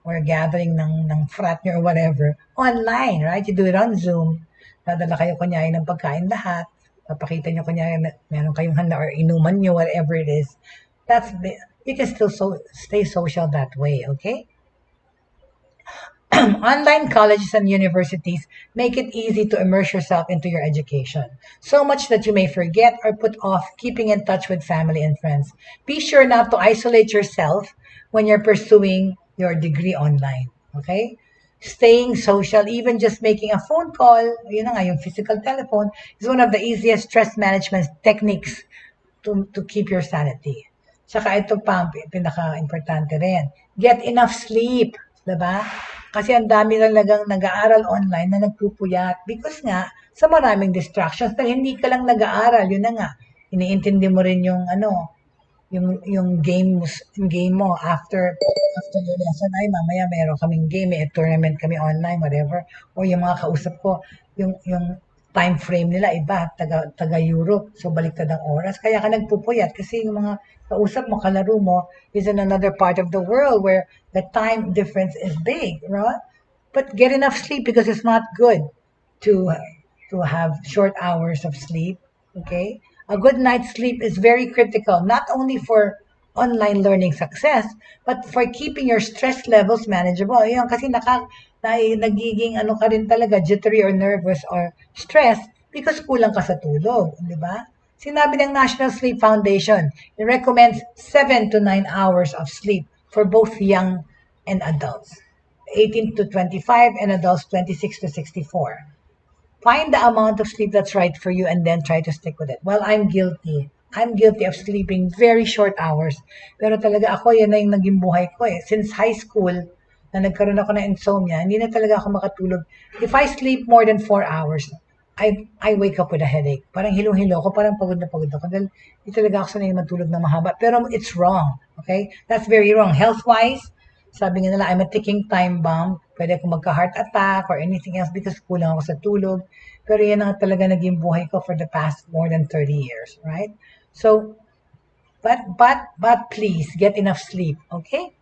or a gathering ng frat nyo or whatever, online, right? You do it on Zoom. Dadala kayo kunyari ng pagkain lahat. Papakita nyo kunyari meron kayong handa or inuman nyo, whatever it is. You can still stay social that way, okay? Online colleges and universities make it easy to immerse yourself into your education, so much that you may forget or put off keeping in touch with family and friends. Be sure not to isolate yourself when you're pursuing your degree online, okay? Staying social, even just making a phone call, yun na nga, yung physical telephone, is one of the easiest stress management techniques to keep your sanity. Tsaka ito pa, pinaka-importante rin. Get enough sleep, diba? Kasi ang dami talagang nag-aaral online na nagpupuyat because nga, sa maraming distractions, na hindi ka lang nag-aaral, yun na nga, iniintindi mo rin yung yung game mo after your lesson, ay mamaya meron kaming game, may tournament kami online, whatever. O yung mga kausap ko, yung time frame nila iba, taga Europe, so baliktad ang oras. Kaya ka nagpupuyat kasi yung mga kausap mo, kalaro mo, is in another part of the world where the time difference is big, right? But get enough sleep because it's not good to to have short hours of sleep. Okay, a good night's sleep is very critical, not only for online learning success, but for keeping your stress levels manageable. Yan, kasi nagiging ano ka rin talaga, jittery or nervous or stress because kulang ka sa tulog, di ba? Sinabi ng National Sleep Foundation, it recommends 7 to 9 hours of sleep for both young and adults. 18 to 25 and adults 26 to 64. Find the amount of sleep that's right for you and then try to stick with it. Well, I'm guilty. I'm guilty of sleeping very short hours. Pero talaga ako, yan na yung naging buhay ko eh. Since high school, na nagkaroon ako ng insomnia, hindi na talaga ako makatulog. If I sleep more than 4 hours, I wake up with a headache. Parang hilong-hilo ko, parang pagod na pagod ako. Dahil hindi talaga ako sanay matulog ng mahaba. Pero it's wrong. Okay? That's very wrong. Health-wise, sabi nga nila, I'm a ticking time bomb. Pwede akong magka-heart attack or anything else because kulang ako sa tulog. Pero yan ang talaga naging buhay ko for the past more than 30 years, right? So, but please, get enough sleep, okay?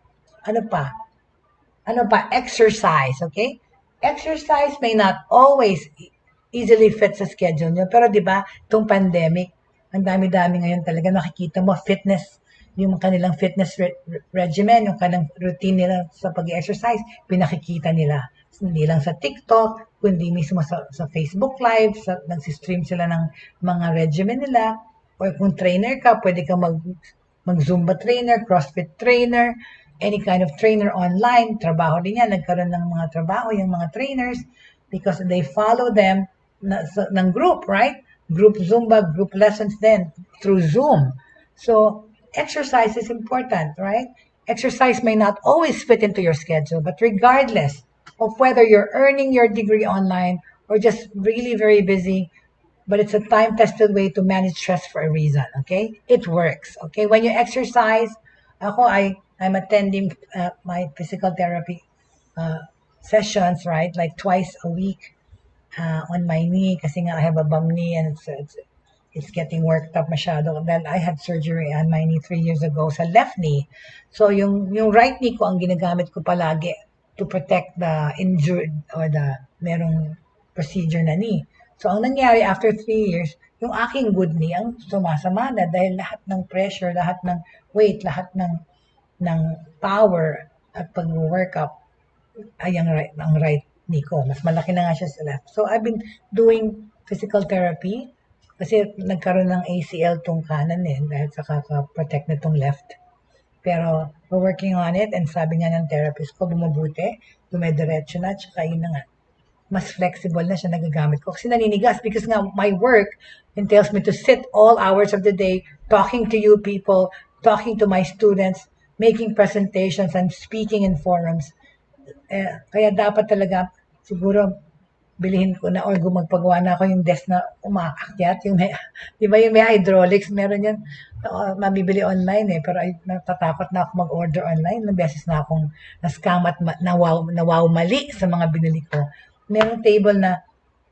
Ano pa? Exercise, okay? Exercise may not always easily fit sa schedule nyo. Pero di ba, itong pandemic, ang dami-dami ngayon talaga nakikita mo, fitness, yung kanilang fitness regimen, yung kanilang routine nila sa pag-exercise, pinakikita nila. Hindi lang sa TikTok, kundi mismo sa Facebook Live, nagsistream sila ng mga regimen nila. O kung trainer ka, pwede ka mag-Zumba trainer, CrossFit trainer, any kind of trainer online. Trabaho din yan. Nagkaroon ng mga trabaho yung mga trainers because they follow them ng group, right? Group Zumba, group lessons then through Zoom. So, exercise is important, right? Exercise may not always fit into your schedule, but regardless of whether you're earning your degree online or just really very busy, but it's a time-tested way to manage stress for a reason, okay? It works, okay? When you exercise, I'm attending my physical therapy sessions, right? Like twice a week on my knee kasi nga I have a bum knee and it's getting worked up masyado. Then I had surgery on my knee 3 years ago sa left knee. So yung right knee ko ang ginagamit ko palagi to protect the injured or the merong procedure na knee. So ang nangyari after 3 years, yung aking good knee ang sumasama na dahil lahat ng pressure, lahat ng weight, lahat ng power at pag-workup ay ang right knee ko. Mas malaki na nga siya sa left. So I've been doing physical therapy kasi nagkaroon ng ACL tong kanan dahil sa kaka-protect na tong left. Pero we're working on it and sabi nga ng therapist ko, bumubuti, dumediretso na, tsaka yun na nga. Mas flexible na siya nagagamit ko kasi naninigas because nga my work entails me to sit all hours of the day talking to you people, talking to my students, making presentations and speaking in forums. Kaya dapat talaga siguro bilhin ko na or magpagawa na ako yung desk na umaakyat. Yung may, di ba yung may hydraulics, meron yan. Mabibili online pero natatakot na ako mag-order online. Ilang beses na akong na-scam at nawaw mali sa mga binili ko. Merong table na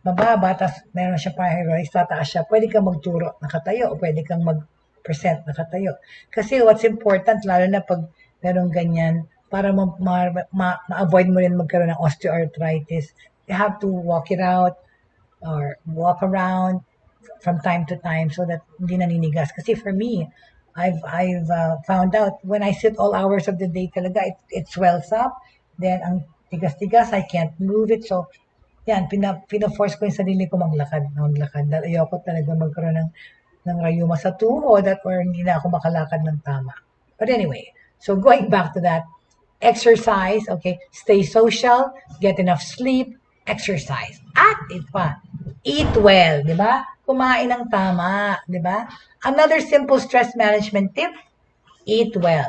mababa, tapos meron siya pa hydraulics, tataas siya. Pwede kang magturo nakatayo o pwede kang mag-present nakatayo. Kasi what's important, lalo na pag merong ganyan, para ma-avoid mo rin magkaroon ng osteoarthritis, you have to walk it out or walk around from time to time so that hindi naninigas. Kasi for me, I've found out when I sit all hours of the day talaga, it swells up. Then ang tigas-tigas, I can't move it. So, yan, pina-force ko yung sarili ko maglakad. Dahil ayoko talaga magkaroon ng rayuma sa tuhod or hindi na ako makalakad ng tama. But anyway, so going back to that, exercise, okay, stay social, get enough sleep, exercise. At eat well, di ba? Kumain ng tama, di ba? Another simple stress management tip, eat well.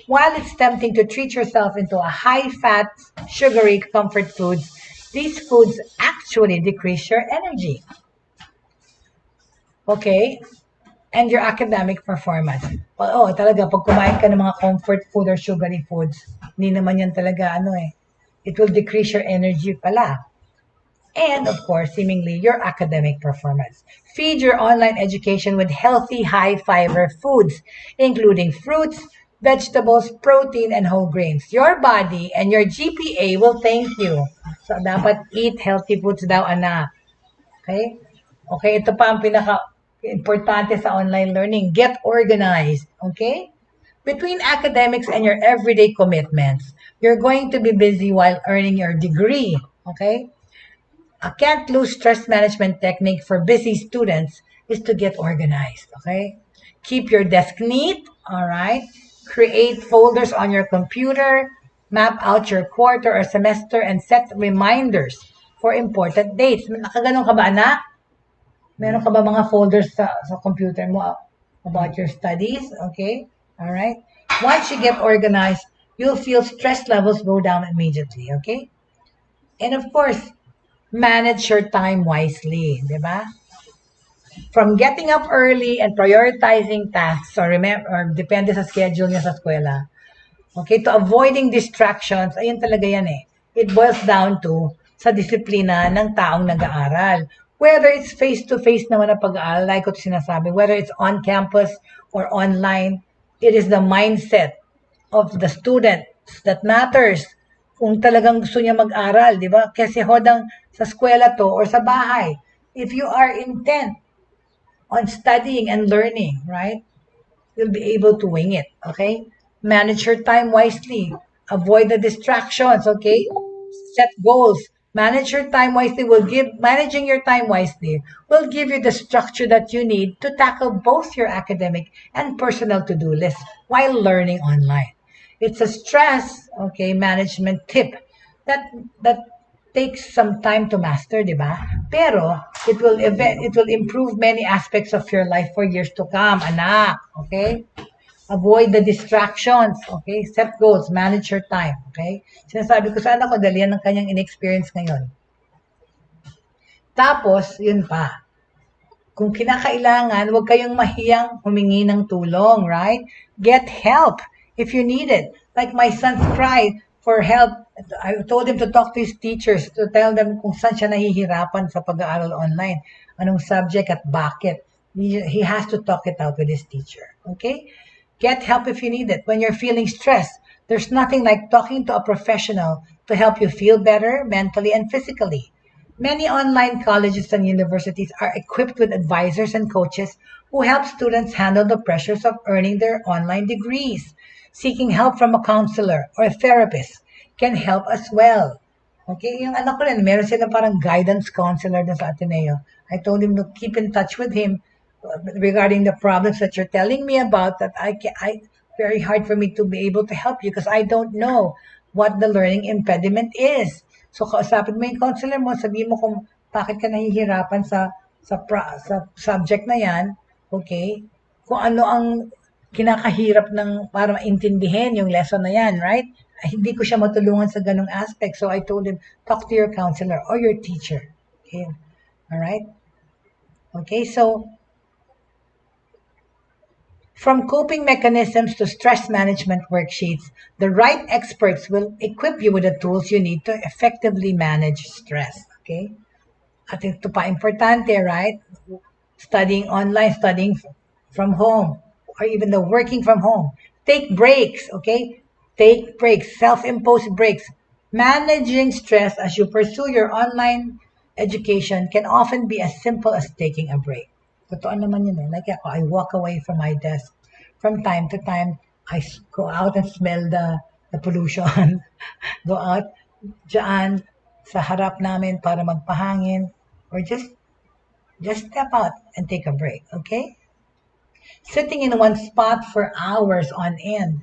While it's tempting to treat yourself into a high-fat, sugary comfort foods, these foods actually decrease your energy. Okay? and your academic performance. Oo, talaga, pag kumain ka ng mga comfort food or sugary foods, hindi naman yan talaga, it will decrease your energy pala. And of course, seemingly your academic performance. Feed your online education with healthy, high-fiber foods, including fruits, vegetables, protein, and whole grains. Your body and your GPA will thank you. So, dapat eat healthy foods daw, anak. Okay? Okay, ito pa ang pinaka-importante sa online learning. Get organized. Okay? Between academics and your everyday commitments, you're going to be busy while earning your degree. Okay? A can't lose stress management technique for busy students is to get organized, okay? Keep your desk neat, all right? Create folders on your computer, map out your quarter or semester, and set reminders for important dates. Nakaganon ka ba, anak? Meron ka ba mga folders sa computer mo about your studies? Okay? All right? Once you get organized, you'll feel stress levels go down immediately, okay? And of course, manage your time wisely, di ba? From getting up early and prioritizing tasks, or depende sa schedule niya sa eskwela, okay, to avoiding distractions, ayun talaga yan eh. It boils down to sa disiplina ng taong nag-aaral. Whether it's face-to-face naman na pag-aaral, like ko sinasabi, whether it's on campus or online, it is the mindset of the student that matters. Kung talagang gusto niya mag-aral, di ba? Kasi hodang sa eskwela to or sa bahay. If you are intent on studying and learning, right? You'll be able to wing it, okay? Manage your time wisely. Avoid the distractions, okay? Set goals. Manage your time wisely managing your time wisely will give you the structure that you need to tackle both your academic and personal to-do list while learning online. It's a stress, okay, management tip that takes some time to master, di ba? Pero it will improve many aspects of your life for years to come, anak, okay? Avoid the distractions, okay? Set goals, manage your time, okay? Sinasabi ko sa anak ko, dali yan ng kanyang inexperience ngayon. Tapos, yun pa. Kung kinakailangan, huwag kayong mahiyang humingi ng tulong, right? Get help if you need it. Like my son's cry for help. I told him to talk to his teachers, to tell them kung saan siya nahihirapan sa pag-aaral online, anong subject at bakit. He has to talk it out with his teacher, okay? Get help if you need it. When you're feeling stressed, there's nothing like talking to a professional to help you feel better mentally and physically. Many online colleges and universities are equipped with advisors and coaches who help students handle the pressures of earning their online degrees. Seeking help from a counselor or a therapist can help as well. Okay, yung anak ko rin, meron silang parang guidance counselor na sa Ateneo. I told him to keep in touch with him regarding the problems that you're telling me about, that very hard for me to be able to help you because I don't know what the learning impediment is. So, kausapin mo yung counselor mo, sabihin mo kung bakit ka nahihirapan sa subject na yan, okay? Kung ano ang kinakahirap ng para maintindihin yung lesson na yan, right? Hindi ko siya matulungan sa ganung aspect. So, I told him, talk to your counselor or your teacher. Okay? All right? Okay, so, from coping mechanisms to stress management worksheets, the right experts will equip you with the tools you need to effectively manage stress. Okay? At ito pa importante, right? Studying online, studying from home, or even the working from home. Take breaks, okay? Take breaks, self-imposed breaks. Managing stress as you pursue your online education can often be as simple as taking a break. Totoo naman yun eh. Like ako, I walk away from my desk. From time to time, I go out and smell the pollution. Go out dyan sa harap namin para magpahangin. Or just step out and take a break, okay? Sitting in one spot for hours on end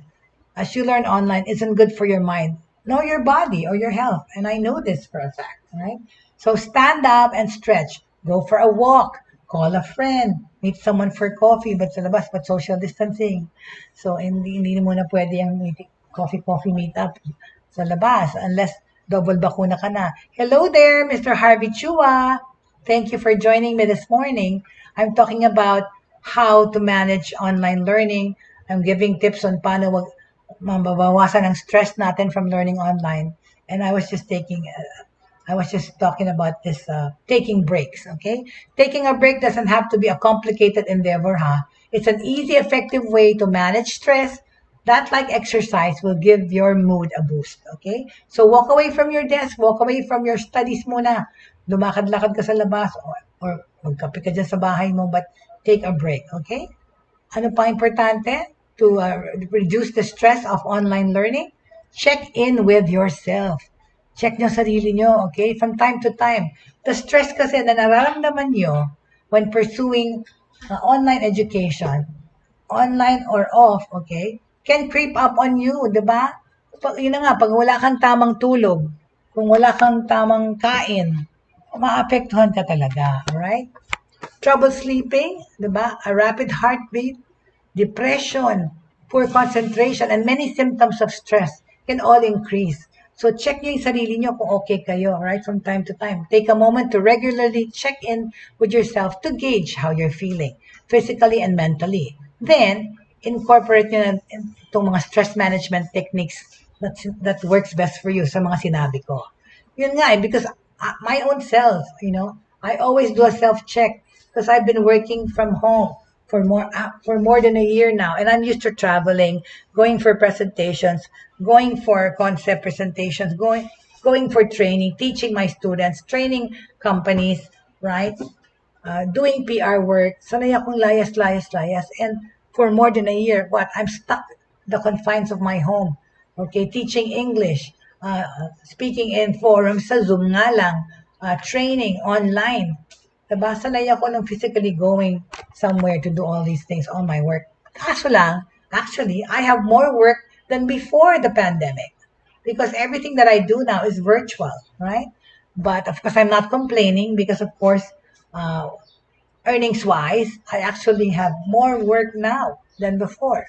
as you learn online isn't good for your mind, nor your body or your health. And I know this for a fact, right? So stand up and stretch. Go for a walk. Call a friend, meet someone for coffee, but sa labas, but social distancing. So, hindi mo na pwede yung coffee meet up sa labas unless double bakuna ka na. Hello there, Mr. Harvey Chua. Thank you for joining me this morning. I'm talking about how to manage online learning. I'm giving tips on paano mababawasan ang stress natin from learning online. And I was just talking about this taking breaks, okay? Taking a break doesn't have to be a complicated endeavor, huh? It's an easy, effective way to manage stress that, like exercise, will give your mood a boost, okay? So walk away from your desk, walk away from your studies muna. Lumakad-lakad ka sa labas or magkape ka dyan sa bahay mo, but take a break, okay? Ano pa importante to reduce the stress of online learning? Check in with yourself. Check nyo sarili nyo, okay? From time to time. The stress kasi na nararamdaman nyo when pursuing online education, online or off, okay, can creep up on you, di ba? Yun na nga, pag wala kang tamang tulog, kung wala kang tamang kain, maapektuhan ka talaga, alright? Trouble sleeping, di ba? A rapid heartbeat, depression, poor concentration, and many symptoms of stress can all increase. So check nyo yung sarili nyo kung okay kayo, right? From time to time. Take a moment to regularly check in with yourself to gauge how you're feeling, physically and mentally. Then, incorporate nyo itong mga stress management techniques that works best for you sa mga sinabi ko. Yun nga because my own self, I always do a self-check because I've been working from home for more than a year now, and I'm used to traveling, going for presentations, going for concept presentations, going for training, teaching my students, training companies, right? Doing PR work. Sanay akong layas, and for more than a year, I'm stuck the confines of my home. Okay, teaching English, speaking in forums sa Zoom nga lang, training online. Diba? Sanay ako ng physically going somewhere to do all these things on my work. Kaso lang, actually, I have more work than before the pandemic because everything that I do now is virtual, right? But of course, I'm not complaining because, of course, earnings-wise, I actually have more work now than before.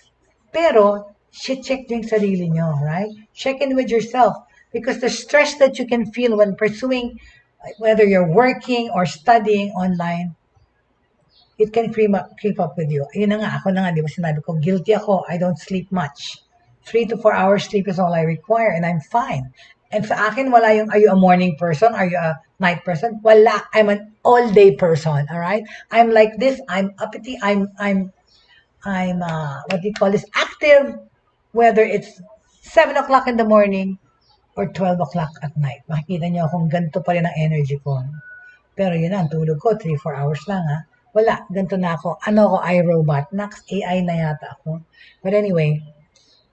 Pero, check yung sarili nyo, right? Check in with yourself because the stress that you can feel when pursuing whether you're working or studying online, it can creep up with you. Yun na nga, ako na nga, di ba sinabi ko, guilty ako, I don't sleep much. 3 to 4 hours sleep is all I require and I'm fine. And sa akin, wala yung, are you a morning person? Are you a night person? Wala, I'm an all-day person, all right? I'm like this, I'm uppity, I'm what do you call this, active, whether it's 7 o'clock in the morning, or 12 o'clock at night. Makikita niyo kung ganito pa rin ang energy ko. Pero yun ang tulog ko, 3-4 hours lang ha. Wala, ganito na ako. Ano ako, iRobot? Next, AI na yata ako. But anyway,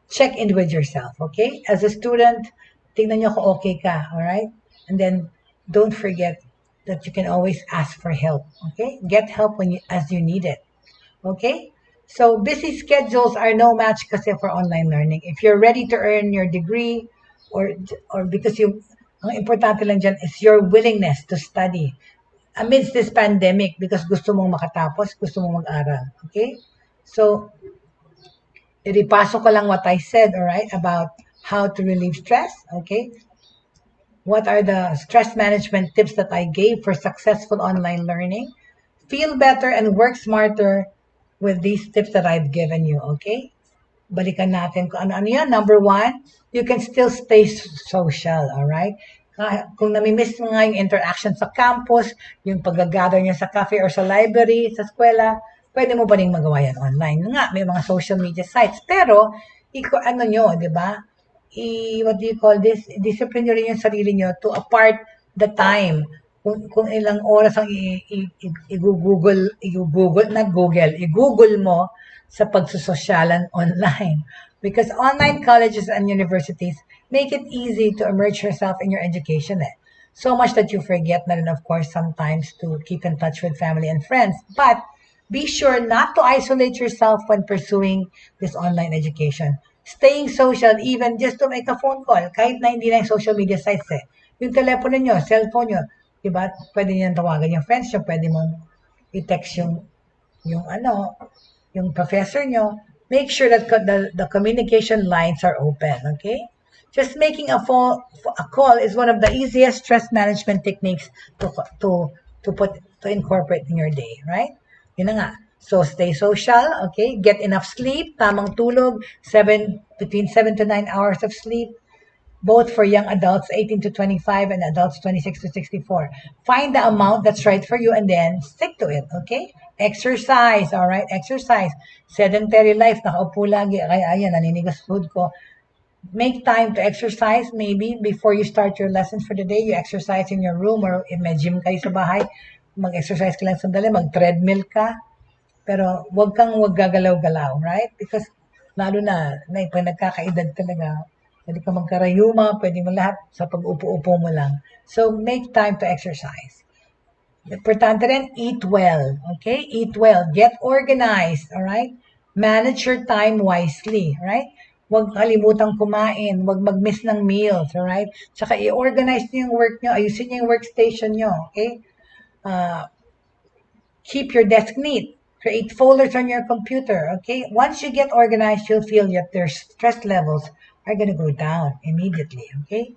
check in with yourself, okay? As a student, tingnan niyo kung okay ka, alright? And then, don't forget that you can always ask for help, okay? Get help as you need it, okay? So, busy schedules are no match kasi for online learning. If you're ready to earn your degree, or because ang importante lang dyan is your willingness to study amidst this pandemic because gusto mong makatapos, gusto mong mag-aral. Okay? So, iripaso ko lang what I said, alright, about how to relieve stress. Okay? What are the stress management tips that I gave for successful online learning? Feel better and work smarter with these tips that I've given you. Okay? Balikan natin kung ano yan. Number 1, you can still stay social, alright? Kung namimiss mo nga yung interaction sa campus, yung pag-gather nyo sa cafe or sa library, sa eskwela, pwede mo pa rin magawa yan online. Nga, may mga social media sites. Pero, ano nyo, di ba? What do you call this? Discipline nyo rin yung sarili nyo to apart the time. Kung ilang oras ang i-google mo sa pagsusosyalan online. Because online colleges and universities make it easy to immerse yourself in your education. So much that you forget na rin, of course, sometimes to keep in touch with family and friends. But be sure not to isolate yourself when pursuing this online education. Staying social, even just to make a phone call, kahit na hindi na yung social media sites Yung telepono nyo, cellphone nyo, diba? Pwede nyo tawagan yung friends nyo, pwede mong i-text yung professor nyo. Make sure that the communication lines are open, okay? Just making a call is one of the easiest stress management techniques to incorporate in your day, right? Yun na nga. So stay social, okay? Get enough sleep, tamang tulog, between 7 to 9 hours of sleep, both for young adults 18 to 25 and adults 26 to 64. Find the amount that's right for you and then stick to it, okay? Exercise, all right? Exercise. Sedentary life, nakaupo lagi. Ay, ayan, naninigas food ko. Make time to exercise. Maybe before you start your lessons for the day, you exercise in your room or if may gym kayo sa bahay, mag-exercise ka lang sandali, mag-treadmill ka. Pero wag gagalaw-galaw, right? Because lalo na pag nagkakaedad talaga, pwede ka magkarayuma, pwede mo lahat sa pag-upo-upo mo lang. So, make time to exercise. Importante rin, eat well. Okay? Eat well. Get organized. Alright? Manage your time wisely. Right? Huwag kalimutang kumain. Huwag mag-miss ng meals. Alright? Tsaka i-organize nyo yung work nyo. Ayusin nyo yung workstation nyo. Okay? Keep your desk neat. Create folders on your computer. Okay? Once you get organized, you'll feel that their stress levels are going to go down immediately. Okay?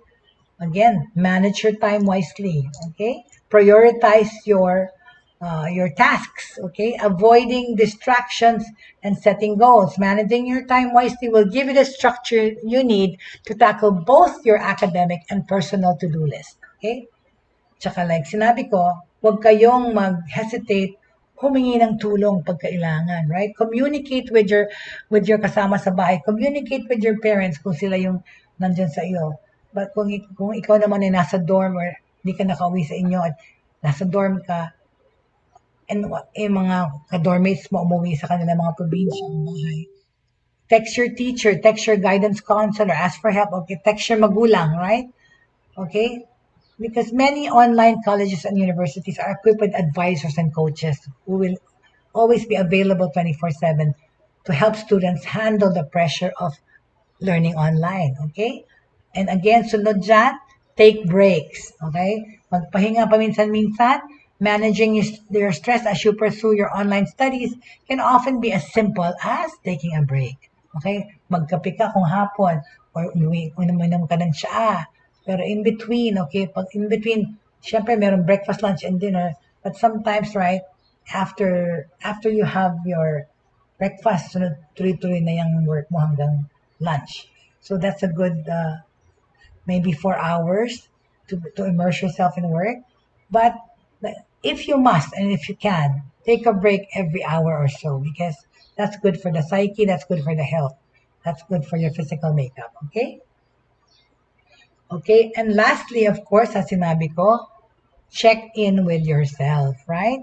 Again, manage your time wisely. Okay? Prioritize your tasks. Okay? Avoiding distractions and setting goals. Managing your time wisely will give you the structure you need to tackle both your academic and personal to-do list. Okay? Tsaka like sinabi ko, huwag kayong mag-hesitate humingi ng tulong pag kailangan, right? Communicate with your kasama sa bahay. Communicate with your parents kung sila yung nandyan sa iyo. But kung ikaw naman ay nasa dorm or hindi ka nakauwi sa inyo at nasa dorm ka, and mga ka-dormmates mo umuwi sa kanila mga probinsya, bahay, text your teacher, text your guidance counselor, ask for help, okay? Text your magulang, right? Okay? Because many online colleges and universities are equipped with advisors and coaches who will always be available 24/7 to help students handle the pressure of learning online. Okay? And again, sunod dyan, take breaks. Okay? Magpahinga paminsan-minsan. Managing your stress as you pursue your online studies can often be as simple as taking a break. Okay? Magkape ka kung hapon or uminom ka ng tsaa. Pero in between, okay, pag in between, syempre meron breakfast, lunch, and dinner. But sometimes, right, after you have your breakfast, sunod tuloy-tuloy na yung work mo hanggang lunch. So that's a good, maybe 4 hours to immerse yourself in work. But if you must and if you can, take a break every hour or so because that's good for the psyche, that's good for the health, that's good for your physical makeup, okay? Okay, and lastly, of course, as sinabi ko, check in with yourself, right?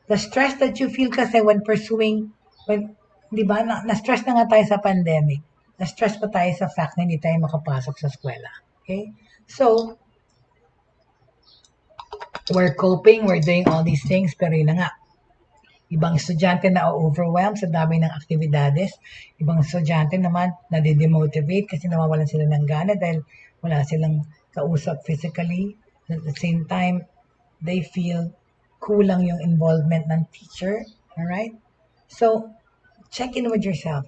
The stress that you feel kasi when di ba, na-stress na nga tayo sa pandemic. Na-stress pa tayo sa fact na hindi tayo makapasok sa eskwela. Okay? So, we're coping, we're doing all these things, pero yun na nga. Ibang estudyante na overwhelmed sa dami ng aktibidades. Ibang estudyante naman na demotivate kasi nawawalan sila ng gana dahil wala silang kausap physically. At the same time, they feel kulang yung involvement ng teacher. Alright? So, check in with yourself.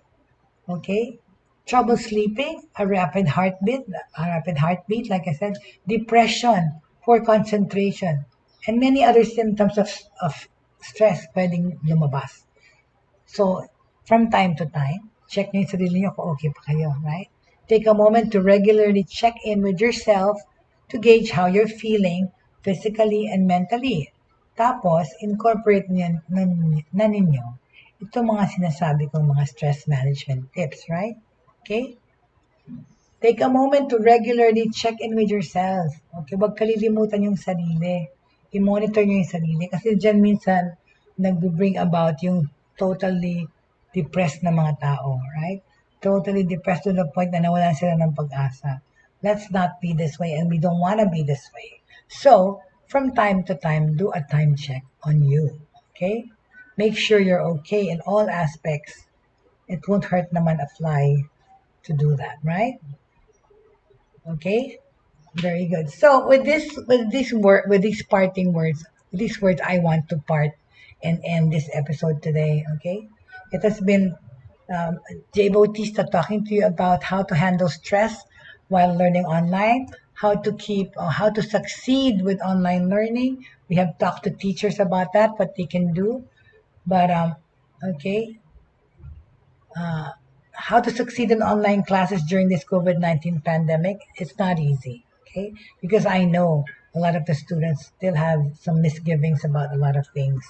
Okay? Trouble sleeping, a rapid heartbeat, like I said, depression, poor concentration, and many other symptoms of stress pwedeng lumabas. So, from time to time, check nyo yung sarili nyo kung okay pa kayo, right? Take a moment to regularly check in with yourself to gauge how you're feeling physically and mentally. Tapos, incorporate na ninyo itong mga sinasabi kong mga stress management tips, right? Okay? Take a moment to regularly check in with yourself. Okay? Huwag kalilimutan yung sarili. I-monitor nyo yung sarili. Kasi dyan minsan, nag-bring about yung totally depressed na mga tao, right? Totally depressed to the point na nawalan sila ng pag-asa. Let's not be this way and we don't want to be this way. So, from time to time, do a time check on you. Okay? Make sure you're okay in all aspects. It won't hurt naman a fly to do that, right? Okay? Very good. So with these parting words, I want to part and end this episode today. Okay? It has been Bautista talking to you about how to handle stress while learning online, how to succeed with online learning. We have talked to teachers about that, what they can do. But okay, how to succeed in online classes during this COVID-19 pandemic. It's not easy, okay? Because I know a lot of the students still have some misgivings about a lot of things.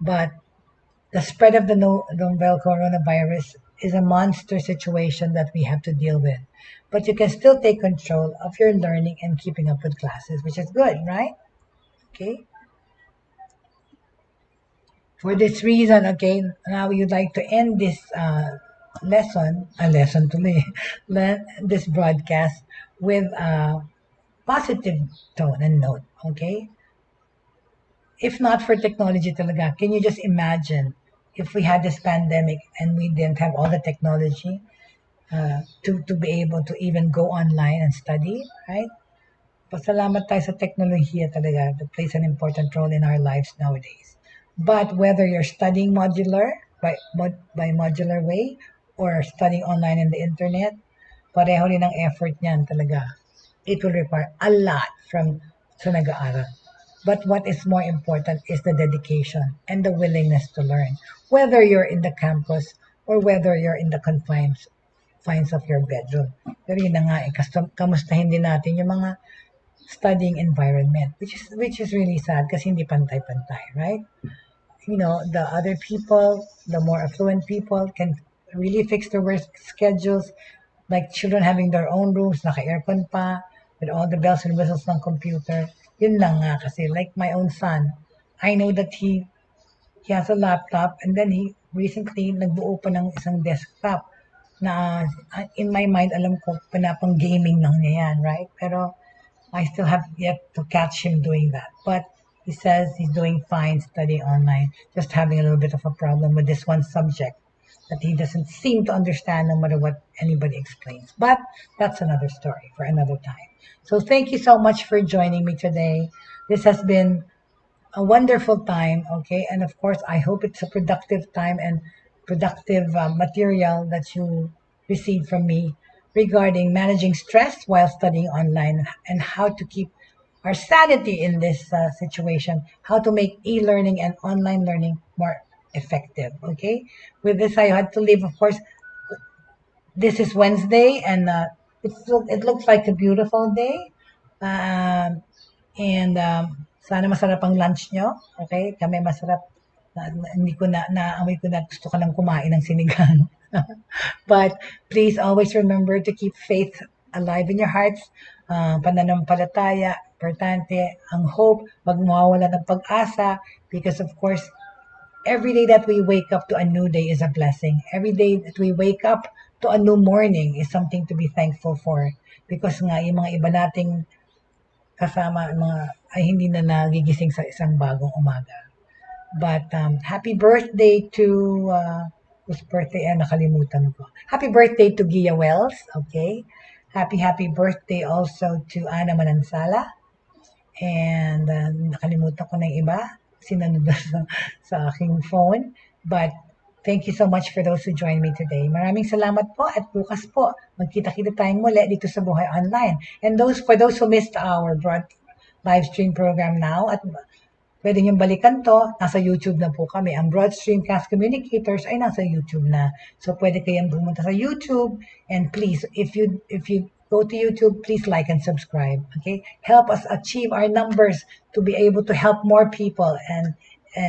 But the spread of the novel coronavirus is a monster situation that we have to deal with. But you can still take control of your learning and keeping up with classes, which is good, right? Okay. For this reason, okay, now we would like to end this lesson to me, this broadcast with a positive tone and note, okay? If not for technology talaga, can you just imagine if we had this pandemic and we didn't have all the technology to be able to even go online and study, right? Pasalamat tayo sa teknolohiya talaga that plays an important role in our lives nowadays. But whether you're studying by modular way or studying online in the internet, pareho rin ang effort niyan talaga. It will require a lot from sa nag-aaral. But what is more important is the dedication and the willingness to learn. Whether you're in the campus or whether you're in the confines of your bedroom. Pero yun na nga, kamustahin din natin yung mga studying environment, which is really sad kasi hindi pantay-pantay, right? You know, the other people, the more affluent people can really fix their work schedules, like children having their own rooms, naka-aircon pa, with all the bells and whistles ng computer. Yun lang nga kasi, like my own son, I know that he has a laptop and then he recently nagbuo pa ng isang desktop na in my mind, alam ko, pinapang gaming lang niya yan, right? Pero I still have yet to catch him doing that. But he says he's doing fine studying online, just having a little bit of a problem with this one subject that he doesn't seem to understand no matter what anybody explains. But that's another story for another time. So thank you so much for joining me today. This has been a wonderful time, okay? And of course, I hope it's a productive time and productive material that you receive from me regarding managing stress while studying online and how to keep our sanity in this situation, how to make e-learning and online learning more effective, okay? With this, I had to leave, of course. This is Wednesday, and it looks like a beautiful day. Sana masarap ang lunch nyo, okay? Kami masarap. Hindi ko naamoy ko na gusto ka nang kumain ng sinigang. But please always remember to keep faith alive in your hearts. Pananampalataya, importante. Ang hope, wag mawawala ng pag-asa. Because of course, every day that we wake up to a new day is a blessing. Every day that we wake up to a new morning is something to be thankful for. Because nga, yung mga iba nating kasama, ay hindi na nagigising sa isang bagong umaga. But happy birthday to, whose birthday? Nakalimutan ko. Happy birthday to Gia Wells, okay? Happy birthday also to Ana Manansala. And nakalimutan ko na yung iba. Sinunod sa aking phone. But thank you so much for those who joined me today. Maraming salamat po at bukas po. Magkita-kita tayong muli dito sa Buhay Online. And for those who missed our live stream program now, at pwede niyong balikan to, nasa YouTube na po kami. Ang Broad Streamcast Communicators ay nasa YouTube na. So pwede kayong pumunta sa YouTube, and please, if you go to YouTube, please like and subscribe. Okay? Help us achieve our numbers to be able to help more people and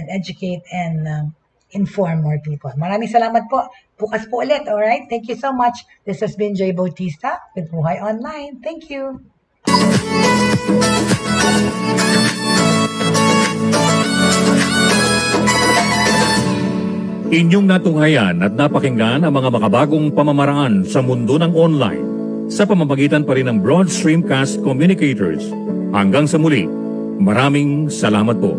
educate and inform more people. Maraming salamat po. Bukas po ulit, alright? Thank you so much. This has been Bautista with Buhay Online. Thank you. Inyong natunghayan at napakinggan ang mga makabagong pamamaraan sa mundo ng online sa pamamagitan pa rin ng Broad Streamcast Communicators. Hanggang sa muli, maraming salamat po.